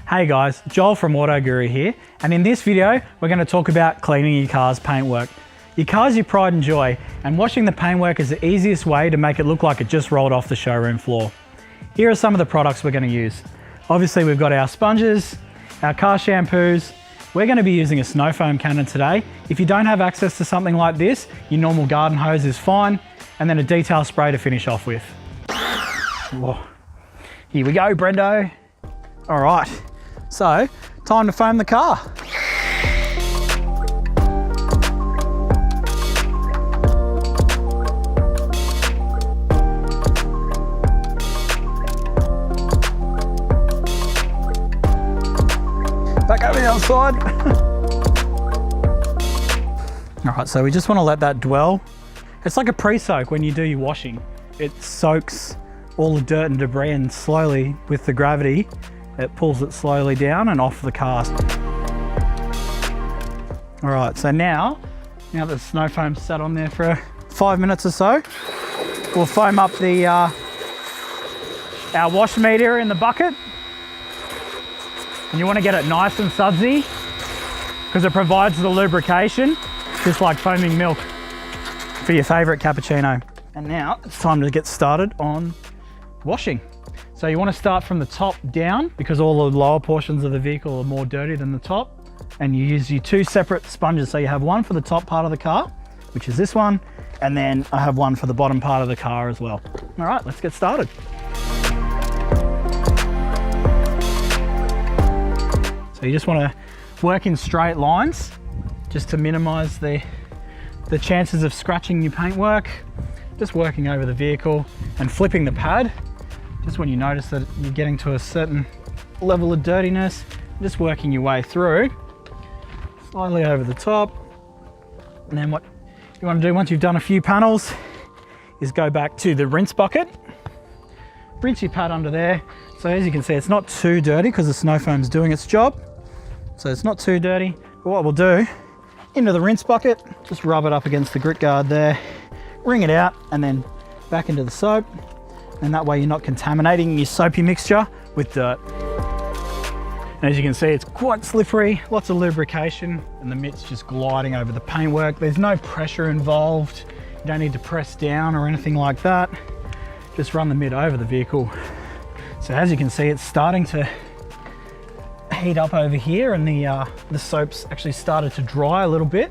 Hey guys, Joel from AutoGuru here, and in this video we're going to talk about cleaning your car's paintwork. Your car's your pride and joy, and washing the paintwork is the easiest way to make it look like it just rolled off the showroom floor. Here are some of the products we're going to use. Obviously we've got our sponges, our car shampoos. We're going to be using a snow foam cannon today. If you don't have access to something like this, your normal garden hose is fine, and then a detail spray to finish off with. Whoa. Here we go, Brendo. All right, so time to foam the car. Back over the outside. All right, so we just want to let that dwell. It's like a pre-soak when you do your washing. It soaks all the dirt and debris, and slowly, with the gravity, it pulls it slowly down and off the car. All right, so now the snow foam's sat on there for 5 minutes or so, we'll foam up the our wash meter in the bucket. And you want to get it nice and sudsy because it provides the lubrication, just like foaming milk for your favorite cappuccino. And now it's time to get started on washing. So you want to start from the top down because all the lower portions of the vehicle are more dirty than the top. And you use your two separate sponges. So you have one for the top part of the car, which is this one. And then I have one for the bottom part of the car as well. All right, let's get started. So you just want to work in straight lines just to minimize the chances of scratching your paintwork. Just working over the vehicle and flipping the pad. Just when you notice that you're getting to a certain level of dirtiness, just working your way through, slowly over the top. And then what you want to do once you've done a few panels is go back to the rinse bucket, rinse your pad under there. So as you can see, it's not too dirty because the snow foam's doing its job. So it's not too dirty. But what we'll do, into the rinse bucket, just rub it up against the grit guard there, wring it out, and then back into the soap. And that way you're not contaminating your soapy mixture with dirt. And as you can see, it's quite slippery, lots of lubrication, and the mitt's just gliding over the paintwork. There's no pressure involved. You don't need to press down or anything like that. Just run the mitt over the vehicle. So as you can see, it's starting to heat up over here, and the soap's actually started to dry a little bit,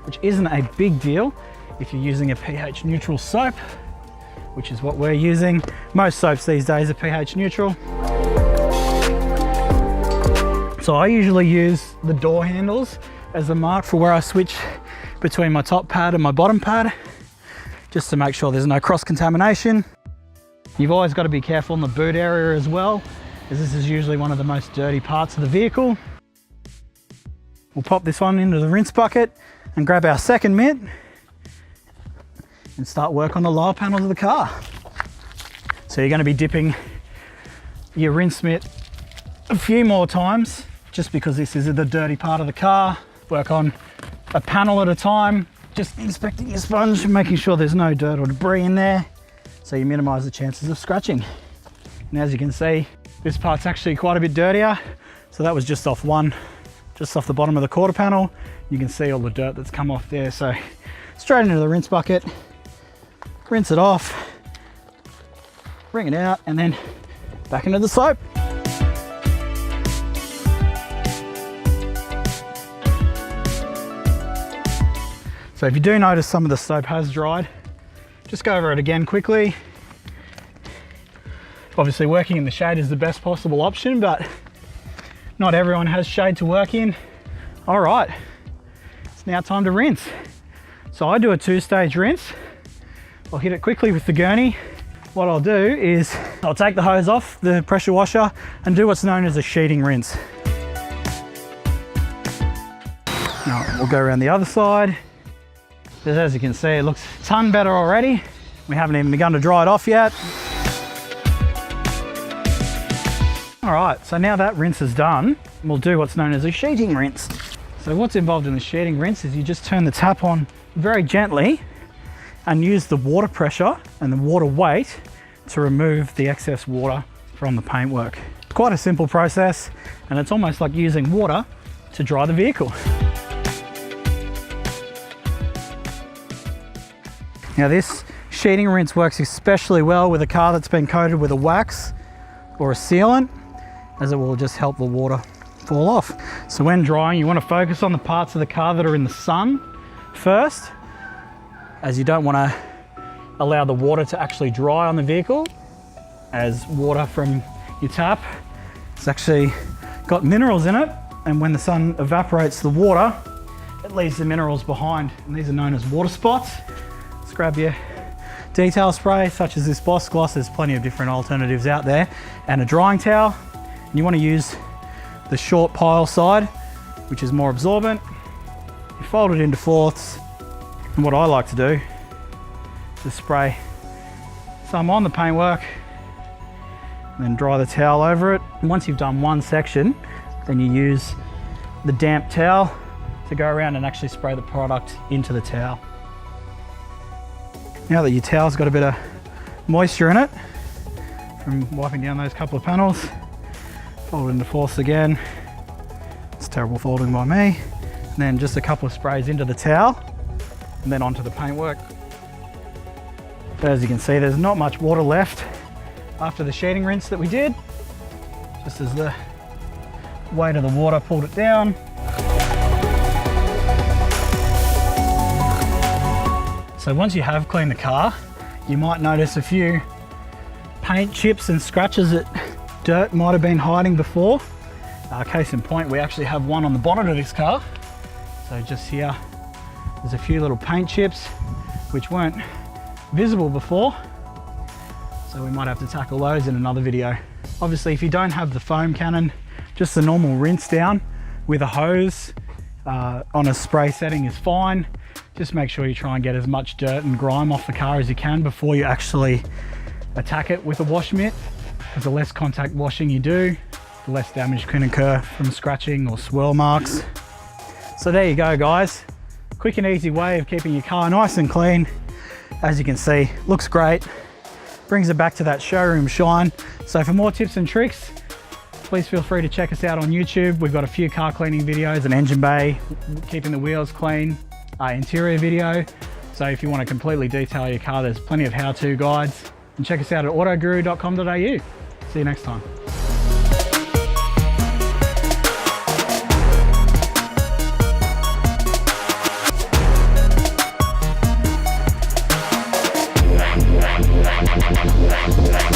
which isn't a big deal if you're using a pH neutral soap, which is what we're using. Most soaps these days are pH neutral. So I usually use the door handles as a mark for where I switch between my top pad and my bottom pad, just to make sure there's no cross contamination. You've always got to be careful in the boot area as well, as this is usually one of the most dirty parts of the vehicle. We'll pop this one into the rinse bucket and grab our second mitt and start work on the lower panels of the car. So you're going to be dipping your rinse mitt a few more times, just because this is the dirty part of the car. Work on a panel at a time, just inspecting your sponge, making sure there's no dirt or debris in there, so you minimize the chances of scratching. And as you can see, this part's actually quite a bit dirtier. So that was just off the bottom of the quarter panel. You can see all the dirt that's come off there. So straight into the rinse bucket, rinse it off, wring it out, and then back into the soap. So if you do notice some of the soap has dried, just go over it again quickly. Obviously working in the shade is the best possible option, but not everyone has shade to work in. All right, it's now time to rinse. So I do a two-stage rinse. I'll hit it quickly with the gurney. What I'll do is I'll take the hose off the pressure washer and do what's known as a sheeting rinse. Now we'll go around the other side. As you can see, it looks a ton better already. We haven't even begun to dry it off yet. All right, so now that rinse is done, we'll do what's known as a sheeting rinse. So what's involved in the sheeting rinse is you just turn the tap on very gently and use the water pressure and the water weight to remove the excess water from the paintwork. It's quite a simple process, and it's almost like using water to dry the vehicle. Now this sheeting rinse works especially well with a car that's been coated with a wax or a sealant, as it will just help the water fall off. So when drying, you want to focus on the parts of the car that are in the sun first, as you don't want to allow the water to actually dry on the vehicle, as water from your tap, it's actually got minerals in it, and when the sun evaporates the water, it leaves the minerals behind, and these are known as water spots. Let's grab your detail spray, such as this Boss Gloss. There's plenty of different alternatives out there, and a drying towel. And you want to use the short pile side, which is more absorbent. You fold it into fourths, and what I like to do is spray some on the paintwork and then dry the towel over it. And once you've done one section, then you use the damp towel to go around and actually spray the product into the towel. Now that your towel's got a bit of moisture in it from wiping down those couple of panels, fold it into fourths again. It's terrible folding by me. And then just a couple of sprays into the towel and then onto the paintwork. But as you can see, there's not much water left after the sheeting rinse that we did, just as the weight of the water pulled it down. So once you have cleaned the car, you might notice a few paint chips and scratches that dirt might have been hiding before. Case in point, we actually have one on the bonnet of this car. So just here, there's a few little paint chips which weren't visible before. So we might have to tackle those in another video. Obviously, if you don't have the foam cannon, just the normal rinse down with a hose on a spray setting is fine. Just make sure you try and get as much dirt and grime off the car as you can before you actually attack it with a wash mitt, because the less contact washing you do, the less damage can occur from scratching or swirl marks. So there you go, guys. Quick and easy way of keeping your car nice and clean. As you can see, looks great. Brings it back to that showroom shine. So for more tips and tricks, please feel free to check us out on YouTube. We've got a few car cleaning videos, an engine bay, keeping the wheels clean, interior video. So if you want to completely detail your car, there's plenty of how-to guides. And check us out at autoguru.com.au. See you next time. Yeah.